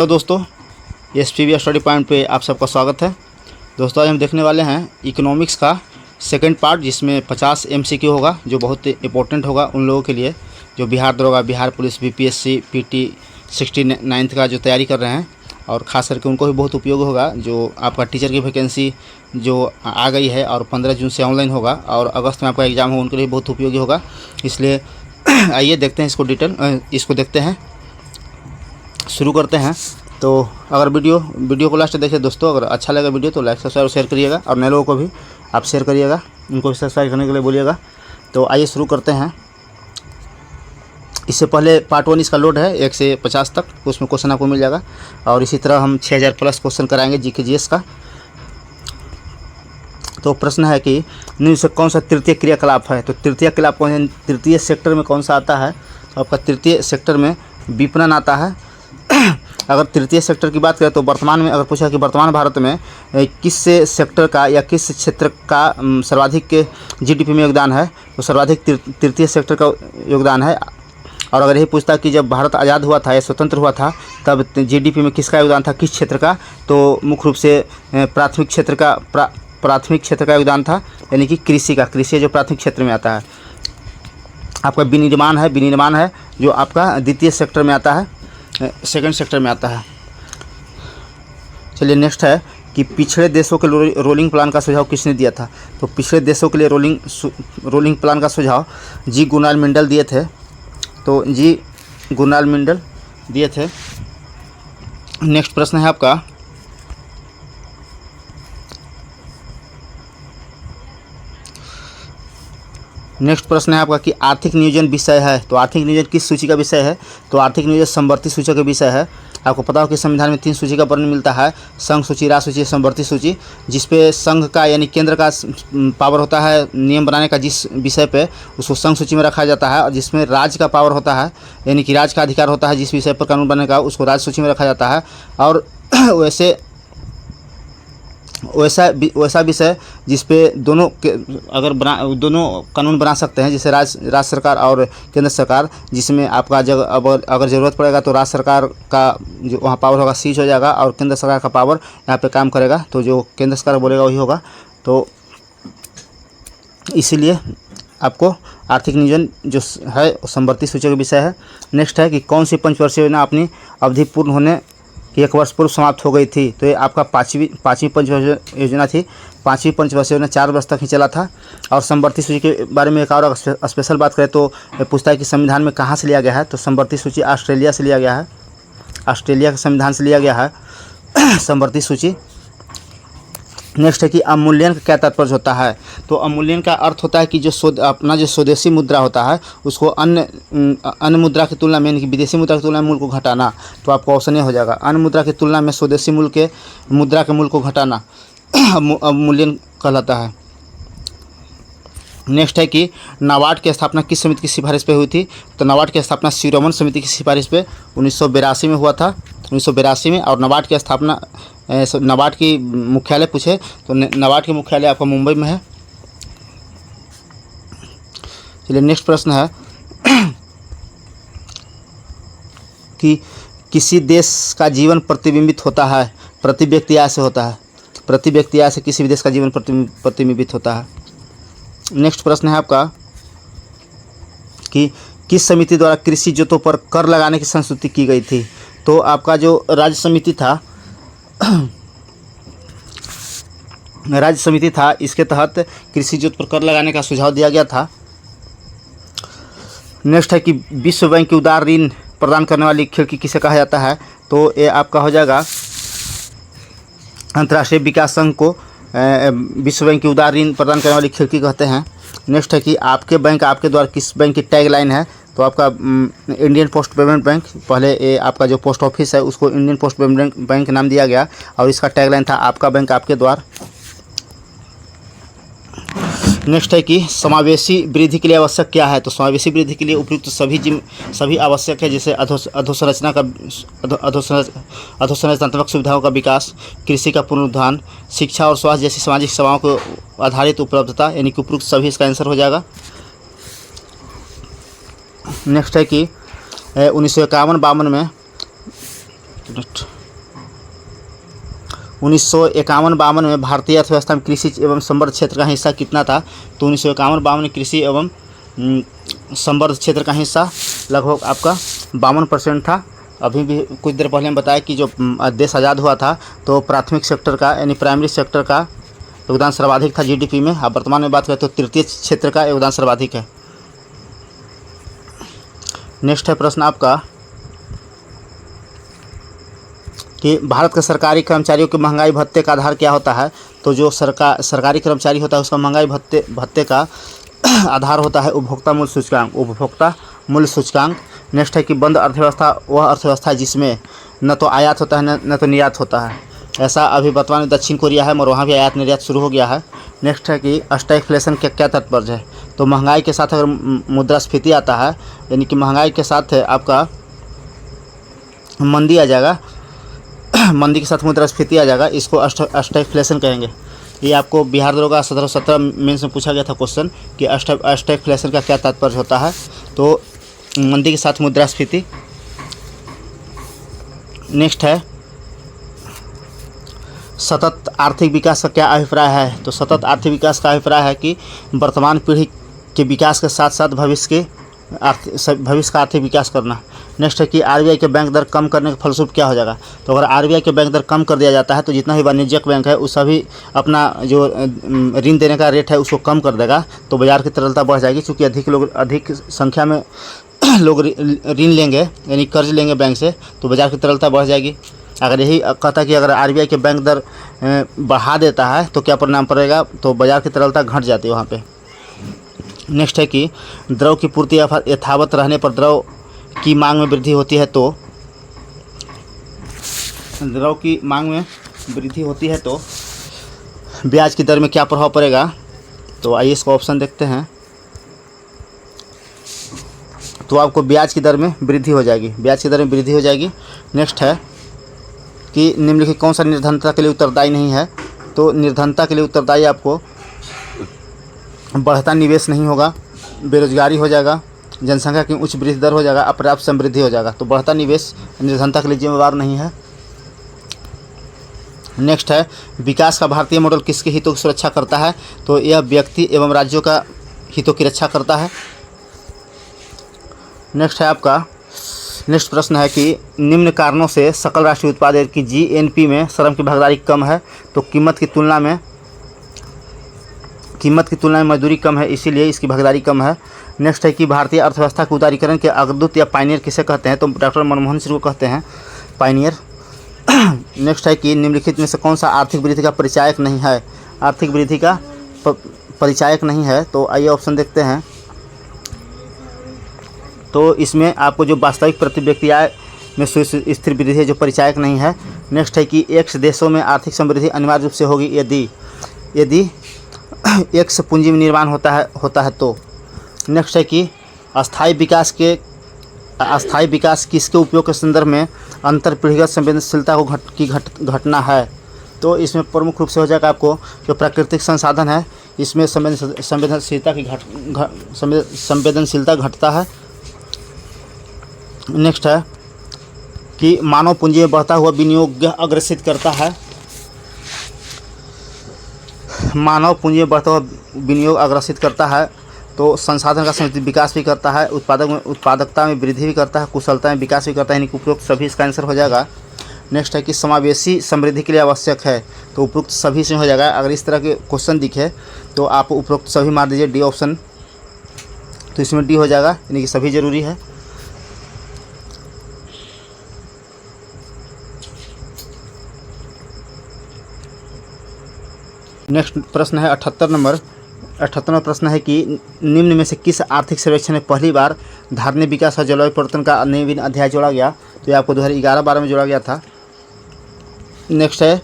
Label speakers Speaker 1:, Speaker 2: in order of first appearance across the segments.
Speaker 1: तो दोस्तों SPB study point पे आप सबका स्वागत है। दोस्तों आज हम देखने वाले हैं इकोनॉमिक्स का सेकंड पार्ट, जिसमें 50 MCQ होगा, जो बहुत इंपॉर्टेंट होगा उन लोगों के लिए जो बिहार दरोगा, Bihar police, BPSC, PT 69th का जो तैयारी कर रहे हैं, और ख़ास करके उनको भी बहुत उपयोग होगा। जो आपका टीचर की वैकेंसी जो आ गई है और 15 जून से ऑनलाइन होगा और अगस्त में आपका एग्ज़ाम होगा, उनके लिए बहुत उपयोगी होगा। इसलिए आइए देखते हैं इसको देखते हैं, शुरू करते हैं। तो अगर वीडियो को लास्ट देखिए दोस्तों। अगर अच्छा लगा वीडियो तो लाइक सब्सक्राइब शेयर करिएगा, और नए लोगों को भी आप शेयर करिएगा, उनको भी सब्सक्राइब करने के लिए बोलिएगा। तो आइए शुरू करते हैं। इससे पहले पार्ट 1 इसका लोड है 1 से 50 तक, उसमें क्वेश्चन आपको मिल जाएगा। और इसी तरह हम 6000 प्लस क्वेश्चन कराएंगे GK GS का। तो प्रश्न है कि निम्न से कौन सा तृतीय क्रियाकलाप है। तो तृतीय क्रियाकलाप कौन है, तृतीय सेक्टर में कौन सा आता है। तो आपका तृतीय सेक्टर में विपणन आता है। अगर तृतीय सेक्टर की बात करें तो वर्तमान में अगर पूछा कि वर्तमान भारत में किस सेक्टर का या किस क्षेत्र का सर्वाधिक GDP में योगदान है, तो सर्वाधिक तृतीय सेक्टर का योगदान है। और अगर यही पूछता कि जब भारत आज़ाद हुआ था या स्वतंत्र हुआ था तब GDP में किसका योगदान था, किस क्षेत्र का, तो मुख्य रूप से प्राथमिक क्षेत्र का योगदान था, यानी कि कृषि का। कृषि जो प्राथमिक क्षेत्र में आता है। आपका विनिर्माण है जो आपका द्वितीय सेक्टर में आता है, सेकंड सेक्टर में आता है। चलिए नेक्स्ट है कि पिछड़े देशों के रोलिंग प्लान का सुझाव किसने दिया था। तो पिछड़े देशों के लिए रोलिंग प्लान का सुझाव जी गुरनाल मंडल दिए थे। तो जी गुरनाल मंडल दिए थे। नेक्स्ट प्रश्न है आपका कि आर्थिक नियोजन विषय है। तो आर्थिक नियोजन किस सूची का विषय है। तो आर्थिक नियोजन समवर्ती सूची का विषय है। आपको पता हो कि संविधान में 3 सूची का वर्णन मिलता है, संघ सूची, राज्य सूची, समवर्ती सूची। जिसपे संघ का यानी केंद्र का पावर होता है नियम बनाने का, जिस विषय पे, उसको संघ सूची में रखा जाता है। और जिसमें राज्य का पावर होता है यानी कि राज्य का अधिकार होता है जिस विषय पर कानून बनाने का, उसको राज्य सूची में रखा जाता है। और वैसा विषय जिस पे दोनों कानून बना सकते हैं, जैसे राज्य सरकार और केंद्र सरकार, जिसमें आपका अगर ज़रूरत पड़ेगा तो राज्य सरकार का जो वहाँ पावर होगा सीज हो जाएगा, और केंद्र सरकार का पावर यहाँ पे काम करेगा। तो जो केंद्र सरकार बोलेगा वही होगा। तो इसीलिए आपको आर्थिक नियोजन जो है समवर्ती सूची का विषय है। नेक्स्ट है कि कौन सी पंचवर्षीय योजना अपनी अवधि पूर्ण होने कि 1 वर्ष पूर्व समाप्त हो गई थी। तो ये आपका पाँचवीं पंचवर्षीय योजना थी। 5वीं पंचवर्षीय योजना 4 वर्ष तक ही चला था। और समवर्ती सूची के बारे में एक और स्पेशल बात करें तो पूछता है कि संविधान में कहाँ से लिया गया है। तो समवर्ती सूची ऑस्ट्रेलिया से लिया गया है, ऑस्ट्रेलिया के संविधान से लिया गया है समवर्ती सूची। नेक्स्ट है कि अवमूल्यन का क्या तात्पर्य होता है। तो अवमूल्यन का अर्थ होता है कि जो स्वदेशी मुद्रा होता है उसको अन्य मुद्रा की तुलना में, यानी कि विदेशी मुद्रा की तुलना में मूल्य को घटाना। तो आपको ऑप्शन ए हो जाएगा, अन्य मुद्रा की तुलना में स्वदेशी मुद्रा के मूल्य को घटाना अवमूल्यन कहलाता है। नेक्स्ट है कि नाबार्ड की स्थापना किस समिति की सिफारिश पे हुई थी। तो नाबार्ड की स्थापना शिरोमणि समिति की सिफारिश पे 1982 में हुआ था, 1982 में। और नाबार्ड की स्थापना, नाबार्ड की मुख्यालय पूछे तो नाबार्ड की मुख्यालय आपका मुंबई में है। चलिए नेक्स्ट प्रश्न है कि किसी देश का जीवन प्रतिबिंबित होता है प्रति व्यक्ति आय से होता है। प्रति व्यक्ति आय से किसी भी देश का जीवन प्रतिबिंबित होता है। नेक्स्ट प्रश्न है आपका कि किस समिति द्वारा कृषि जोतों पर कर लगाने की संस्तुति की गई थी। तो आपका जो राज्य समिति था इसके तहत कृषि जोत पर कर लगाने का सुझाव दिया गया था। नेक्स्ट है कि विश्व बैंक की उदार ऋण प्रदान करने वाली खिड़की किसे कहा जाता है। तो ये आपका हो जाएगा अंतर्राष्ट्रीय विकास संघ को विश्व बैंक की उदार ऋण प्रदान करने वाली खिड़की कहते हैं। नेक्स्ट है कि आपके बैंक आपके द्वारा किस बैंक की टैग लाइन है। तो आपका इंडियन पोस्ट पेमेंट बैंक, पहले ये आपका जो पोस्ट ऑफिस है उसको इंडियन पोस्ट पेमेंट बैंक नाम दिया गया, और इसका टैग लाइन था आपका बैंक आपके द्वार। नेक्स्ट है कि समावेशी वृद्धि के लिए आवश्यक क्या है। तो समावेशी वृद्धि के लिए उपयुक्त सभी आवश्यक है, जैसे अधोसंरचनात्मक सुविधाओं का विकास, कृषि का पुनरुत्थान, शिक्षा और स्वास्थ्य जैसी सामाजिक सेवाओं को आधारित उपलब्धता, यानी कि उपयुक्त सभी इसका आंसर हो जाएगा। नेक्स्ट है कि 1951-52 में 1951-52 में भारतीय अर्थव्यवस्था में कृषि एवं संबद्ध क्षेत्र का हिस्सा कितना था? तो 1951-52 में कृषि एवं संबद्ध क्षेत्र का हिस्सा लगभग आपका 52% था। अभी भी कुछ देर पहले हम बताया कि जो देश आज़ाद हुआ था तो प्राथमिक सेक्टर का यानी प्राइमरी सेक्टर का योगदान सर्वाधिक था जीडीपी में। अब वर्तमान में बात करें तो तृतीय क्षेत्र का योगदान सर्वाधिक है। नेक्स्ट है प्रश्न आपका कि भारत के सरकारी कर्मचारियों के महंगाई भत्ते का आधार क्या होता है? तो जो सरकारी कर्मचारी होता है उसका महंगाई भत्ते का आधार होता है उपभोक्ता मूल्य सूचकांक। नेक्स्ट है कि बंद अर्थव्यवस्था वह अर्थव्यवस्था है जिसमें न तो आयात होता है न तो निर्यात होता है। ऐसा अभी वर्तमान में दक्षिण कोरिया है और वहाँ भी आयात निर्यात शुरू हो गया है। नेक्स्ट है कि स्टैगफ्लेशन का क्या तात्पर्य है? तो महंगाई के साथ अगर मुद्रास्फीति आता है यानी कि महंगाई के साथ आपका मंदी आ जाएगा, मंदी के साथ मुद्रास्फीति आ जाएगा, इसको स्टैगफ्लेशन कहेंगे। ये आपको बिहार दरोगा 1717 मेंस में पूछा गया था क्वेश्चन कि स्टैगफ्लेशन का क्या तात्पर्य होता है? तो मंदी के साथ मुद्रास्फीति। नेक्स्ट है सतत आर्थिक विकास का क्या अभिप्राय है? तो सतत आर्थिक विकास का अभिप्राय है कि वर्तमान पीढ़ी के विकास के साथ साथ भविष्य का आर्थिक विकास करना। नेक्स्ट है कि आरबीआई के बैंक दर कम करने के फलस्वरूप क्या हो जाएगा? तो अगर आरबीआई के बैंक दर कम कर दिया जाता है तो जितना भी वाणिज्यिक बैंक है उस सभी अपना जो ऋण देने का रेट है उसको कम कर देगा, तो बाज़ार की तरलता बढ़ जाएगी। क्योंकि अधिक संख्या में लोग ऋण लेंगे यानी कर्ज लेंगे बैंक से, तो बाज़ार की तरलता बढ़ जाएगी। अगर यही कहता कि अगर आरबीआई के बैंक दर बढ़ा देता है तो क्या परिणाम पड़ेगा? तो बाज़ार की तरलता घट जाती है वहाँ पे। नेक्स्ट है कि द्रव की पूर्ति यथावत रहने पर द्रव की मांग में वृद्धि होती है, तो द्रव की मांग में वृद्धि होती है तो ब्याज की दर में क्या प्रभाव पड़ेगा? तो आइए इसका ऑप्शन देखते हैं। तो आपको ब्याज की दर में वृद्धि हो जाएगी, ब्याज की दर में वृद्धि हो जाएगी। नेक्स्ट है कि निम्नलिखित कौन सा निर्धनता के लिए उत्तरदायी नहीं है? तो निर्धनता के लिए उत्तरदायी आपको बढ़ता निवेश नहीं होगा, बेरोजगारी हो जाएगा, जनसंख्या की उच्च वृद्धि दर हो जाएगा, अपर्याप्त समृद्धि हो जाएगा। तो बढ़ता निवेश निर्धनता के लिए जिम्मेवार नहीं है। नेक्स्ट है विकास का भारतीय मॉडल किसके हितों की सुरक्षा करता है? तो यह व्यक्ति एवं राज्यों का हितों की रक्षा करता है। नेक्स्ट है आपका नेक्स्ट प्रश्न है कि निम्न कारणों से सकल राष्ट्रीय उत्पाद की जीएनपी में श्रम की भागीदारी कम है, तो कीमत की तुलना में मजदूरी कम है, इसीलिए इसकी भागीदारी कम है। नेक्स्ट है कि भारतीय अर्थव्यवस्था के उदारीकरण के अग्रदूत या पायनियर किसे कहते हैं? तो डॉक्टर मनमोहन सिंह को कहते हैं पायनियर। नेक्स्ट है कि निम्नलिखित में से कौन सा आर्थिक वृद्धि का परिचायक नहीं है? आर्थिक वृद्धि का परिचायक नहीं है, तो आइए ऑप्शन देखते हैं। तो इसमें आपको जो वास्तविक प्रति व्यक्ति आय में स्थिर वृद्धि है जो परिचायक नहीं है। नेक्स्ट है कि एक्स देशों में आर्थिक समृद्धि अनिवार्य रूप से होगी यदि एक्स पूंजी में निर्माण होता है तो। नेक्स्ट है कि अस्थायी विकास किसके उपयोग के संदर्भ में अंतर पीढ़ीगत संवेदनशीलता को घटना है? तो इसमें प्रमुख रूप से हो जाएगा आपको जो प्राकृतिक संसाधन है इसमें संवेदनशीलता घटता है। नेक्स्ट है कि मानव पूंजी में बढ़ता हुआ विनियोग अग्रसित करता है, मानव पूंजी में बढ़ता हुआ विनियोग अग्रसित करता है, तो संसाधन का समुचित विकास भी करता है, उत्पादकता में वृद्धि भी करता है, कुशलता में विकास भी करता है, यानी उपरोक्त सभी इसका आंसर हो जाएगा। नेक्स्ट है कि समावेशी समृद्धि के लिए आवश्यक है, तो उपरोक्त सभी से हो जाएगा। अगर इस तरह के क्वेश्चन दिखे तो आप उपरोक्त सभी मार दीजिए डी ऑप्शन, तो इसमें डी हो जाएगा, यानी कि सभी जरूरी है। नेक्स्ट प्रश्न है 78वां प्रश्न है कि निम्न में से किस आर्थिक सर्वेक्षण में पहली बार धारणीय विकास और जलवायु परिवर्तन का नवीन अध्याय जोड़ा गया? तो ये आपको 2011-12 में जोड़ा गया था। नेक्स्ट है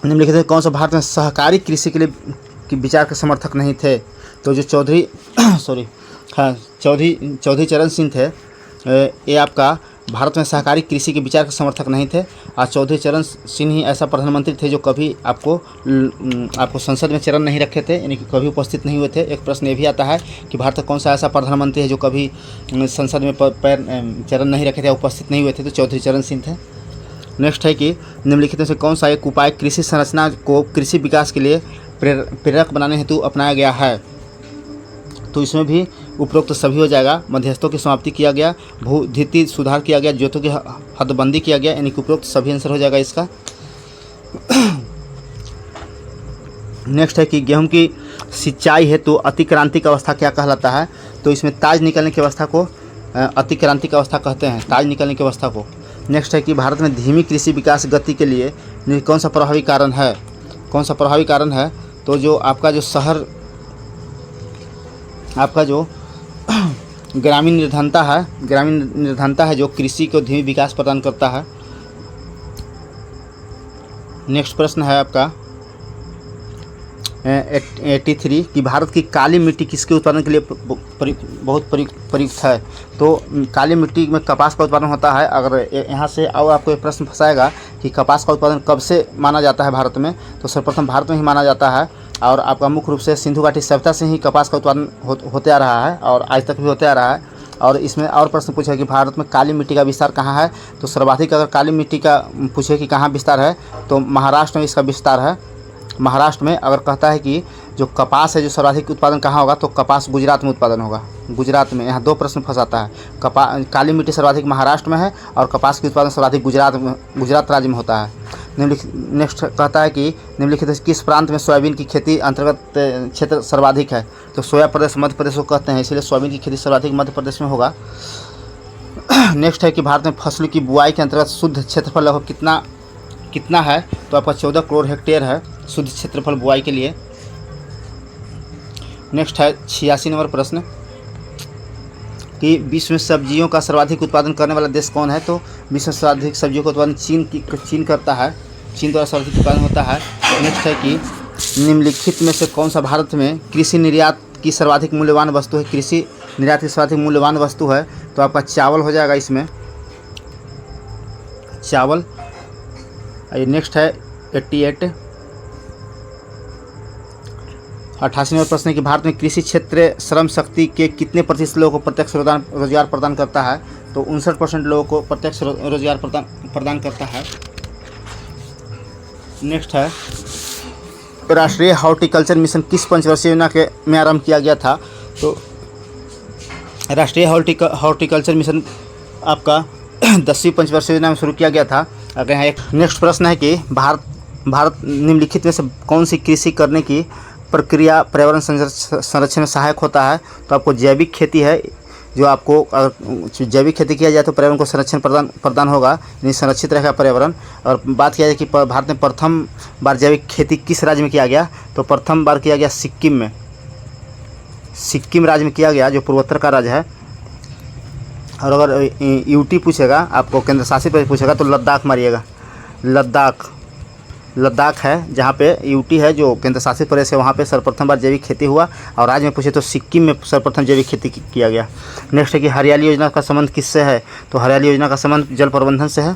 Speaker 1: निम्नलिखित में कौन सा भारत में सहकारी कृषि के लिए विचार के समर्थक नहीं थे? तो जो चौधरी चरण सिंह थे, ये आपका भारत में सहकारी कृषि के विचार के समर्थक नहीं थे। आज चौधरी चरण सिंह ही ऐसा प्रधानमंत्री थे जो कभी आपको संसद में चरण नहीं रखे थे, यानी कि कभी उपस्थित नहीं हुए थे। एक प्रश्न ये भी आता है कि भारत का कौन सा ऐसा प्रधानमंत्री है जो कभी संसद में चरण नहीं रखे थे, उपस्थित नहीं हुए थे? तो चौधरी चरण सिंह थे। नेक्स्ट है कि निम्नलिखित में से कौन सा एक उपाय कृषि संरचना को कृषि विकास के लिए प्रेरक बनाने हेतु अपनाया गया है। तो इसमें भी उपरोक्त सभी हो जाएगा। मध्यस्थों की समाप्ति किया गया, भूधिति सुधार किया गया, जोतों की हदबंदी किया गया, यानी कि उपरोक्त सभी आंसर हो जाएगा इसका। नेक्स्ट है कि गेहूं की सिंचाई हेतु अतिक्रांतिक अवस्था क्या कहलाता है। तो इसमें ताज निकलने की अवस्था को अतिक्रांतिक अवस्था कहते हैं, ताज निकलने की अवस्था को। नेक्स्ट है कि भारत में धीमी कृषि विकास गति के लिए कौन सा प्रभावी कारण है, कौन सा प्रभावी कारण है। तो जो आपका जो शहर, आपका जो ग्रामीण निर्धनता है जो कृषि को धीमी विकास प्रदान करता है। नेक्स्ट प्रश्न है आपका 83 कि भारत की काली मिट्टी किसके उत्पादन के लिए बहुत प्रयुक्त है। तो काली मिट्टी में कपास का उत्पादन होता है। अगर यहाँ से और आपको एक प्रश्न फंसाएगा कि कपास का उत्पादन कब से माना जाता है भारत में, तो सर्वप्रथम भारत में ही माना जाता है। और आपका मुख्य रूप से सिंधु घाटी सभ्यता से ही कपास का उत्पादन होते आ रहा है और आज तक भी होते आ रहा है। और इसमें और प्रश्न पूछा कि भारत में काली मिट्टी का विस्तार कहाँ है। तो सर्वाधिक अगर काली मिट्टी का पूछे कि कहाँ विस्तार है, तो महाराष्ट्र में इसका विस्तार है। महाराष्ट्र में अगर कहता है कि जो कपास है जो सर्वाधिक उत्पादन कहाँ होगा, तो कपास गुजरात में उत्पादन होगा, गुजरात में। यहाँ दो प्रश्न फंसाता है। काली मिट्टी सर्वाधिक महाराष्ट्र में है और कपास के उत्पादन सर्वाधिक गुजरात राज्य में होता है। नेक्स्ट कहता है कि निम्नलिखित किस प्रांत में सोयाबीन की खेती अंतर्गत क्षेत्र सर्वाधिक है। तो सोया प्रदेश मध्य प्रदेश को कहते हैं, इसलिए सोयाबीन की खेती सर्वाधिक मध्य प्रदेश में होगा। नेक्स्ट है कि भारत में फसलों की बुआई के अंतर्गत शुद्ध क्षेत्रफल लगभग कितना है। तो आपका 14 करोड़ हेक्टेयर है शुद्ध क्षेत्रफल बुआई के लिए। नेक्स्ट है 86 नंबर प्रश्न कि विश्व में सब्जियों का सर्वाधिक उत्पादन करने वाला देश कौन है। तो विश्व में सर्वाधिक सब्जियों का उत्पादन चीन करता है, चीन द्वारा सर्वाधिक उत्पादन होता है। नेक्स्ट है कि निम्नलिखित में से कौन सा भारत में कृषि निर्यात की सर्वाधिक मूल्यवान वस्तु है। कृषि निर्यात की सर्वाधिक मूल्यवान वस्तु है तो आपका चावल हो जाएगा इसमें, चावल। नेक्स्ट है 88 नंबर प्रश्न है कि भारत में कृषि क्षेत्र श्रम शक्ति के कितने प्रतिशत लोगों को प्रत्यक्ष रोजगार प्रदान करता है। तो 59% लोगों को प्रत्यक्ष रोजगार प्रदान करता है। नेक्स्ट है राष्ट्रीय हॉर्टिकल्चर मिशन किस पंचवर्षीय योजना में आरंभ किया गया था। तो राष्ट्रीय हॉर्टिकल्चर मिशन आपका 10वीं पंचवर्षीय योजना में शुरू किया गया था। अगर यहाँ एक नेक्स्ट प्रश्न है कि भारत निम्नलिखित में से कौन सी कृषि करने की प्रक्रिया पर्यावरण संरक्षण में सहायक होता है। तो आपको जैविक खेती है, जो आपको अगर जैविक खेती किया जाए तो पर्यावरण को संरक्षण प्रदान होगा, यानी संरक्षित रहेगा पर्यावरण। और बात किया जाए कि भारत में प्रथम बार जैविक खेती किस राज्य में किया गया। तो प्रथम बार किया गया सिक्किम में, सिक्किम राज्य में किया गया, जो पूर्वोत्तर का राज्य है। और अगर यूटी पूछेगा, आपको केंद्र शासित प्रदेश पूछेगा, तो लद्दाख मारिएगा। लद्दाख है जहाँ पे यूटी है जो केंद्र शासित प्रदेश है, वहाँ पे सर्वप्रथम बार जैविक खेती हुआ। और राज्य में पूछे तो सिक्किम में सर्वप्रथम जैविक खेती किया गया। नेक्स्ट है कि हरियाली योजना का संबंध किससे है। तो हरियाली योजना का संबंध जल प्रबंधन से है।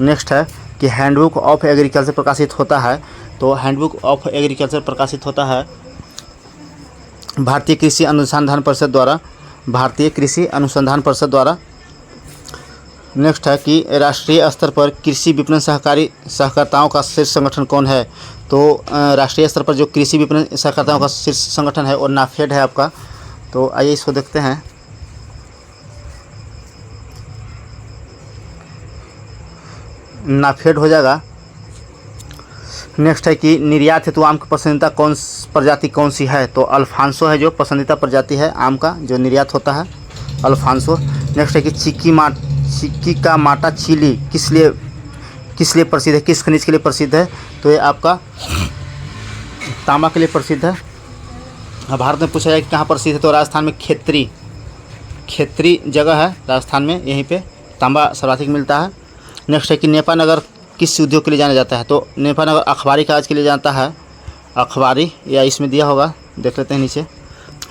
Speaker 1: नेक्स्ट है कि हैंडबुक ऑफ एग्रीकल्चर प्रकाशित होता है। तो हैंडबुक ऑफ एग्रीकल्चर प्रकाशित होता है भारतीय कृषि अनुसंधान परिषद द्वारा, भारतीय कृषि अनुसंधान परिषद द्वारा। नेक्स्ट है कि राष्ट्रीय स्तर पर कृषि विपणन सहकारिताओं का शीर्ष संगठन कौन है। तो राष्ट्रीय स्तर पर जो कृषि विपणन सहकारिताओं का शीर्ष संगठन है वो नाफेड है आपका। तो आइए इसको देखते हैं। नाफेड हो जाएगा। नेक्स्ट है कि निर्यात हेतु आम की पसंदीदा प्रजाति कौन सी है। तो अल्फांसो है जो पसंदीदा प्रजाति है आम का, जो निर्यात होता है, अल्फांसो। नेक्स्ट है कि चिक्की का माटा चिली किस लिए प्रसिद्ध है, किस खनिज के लिए प्रसिद्ध है। तो ये आपका तांबा के लिए प्रसिद्ध है। भारत में पूछा जाए कि कहाँ प्रसिद्ध है, तो राजस्थान में खेतरी जगह है राजस्थान में, यहीं पे तांबा सर्वाधिक मिलता है। नेक्स्ट है कि नेपा नगर किस उद्योग के लिए जाना जाता है। तो नेपा नगर अखबारी कागज़ के लिए जानता है, अखबारी, या इसमें दिया होगा, देख लेते हैं नीचे।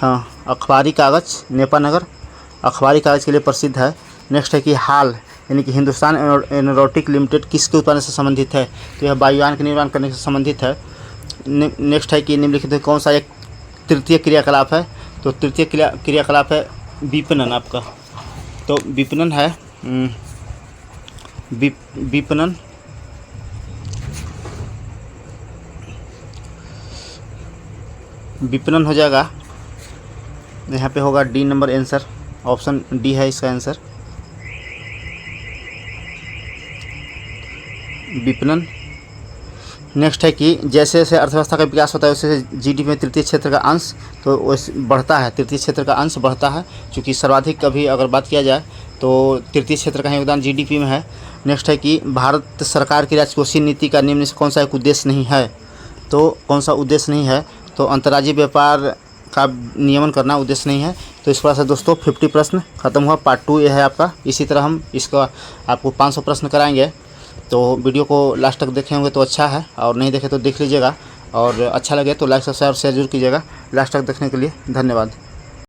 Speaker 1: हाँ, अखबारी कागज़, नेपा नगर अखबारी कागज़ के लिए प्रसिद्ध है। नेक्स्ट है कि हाल यानी कि हिंदुस्तान एरोनॉटिक लिमिटेड किसके उत्पादन से संबंधित है। तो यह वायुयान के निर्माण करने से संबंधित है। नेक्स्ट है कि निम्नलिखित कौन सा एक तृतीय क्रियाकलाप है। तो तृतीय क्रियाकलाप है विपणन आपका। तो विपणन है, विपणन विपणन हो जाएगा, यहाँ पे होगा D number answer, option D है इसका आंसर, विपणन। नेक्स्ट है कि जैसे जैसे अर्थव्यवस्था का विकास होता है वैसे वैसे जीडीपी में तृतीय क्षेत्र का अंश तो वैसे बढ़ता है, तृतीय क्षेत्र का अंश बढ़ता है, क्योंकि सर्वाधिक अभी अगर बात किया जाए तो तृतीय क्षेत्र का योगदान जीडीपी में है। नेक्स्ट है कि भारत सरकार की राजकोषीय नीति का निम्न से कौन सा एक उद्देश्य नहीं है, तो कौन सा उद्देश्य नहीं है, तो अंतर्राज्यीय व्यापार का नियमन करना उद्देश्य नहीं है। तो इस प्रकार से दोस्तों 50 प्रश्न खत्म हुआ, पार्ट 2 ये है आपका। इसी तरह हम इसका आपको 500 प्रश्न कराएंगे, तो वीडियो को लास्ट तक देखे होंगे तो अच्छा है, और नहीं देखे तो देख लीजिएगा, और अच्छा लगे तो लाइक सब्सक्राइब शेयर जरूर कीजिएगा। लास्ट तक देखने के लिए धन्यवाद।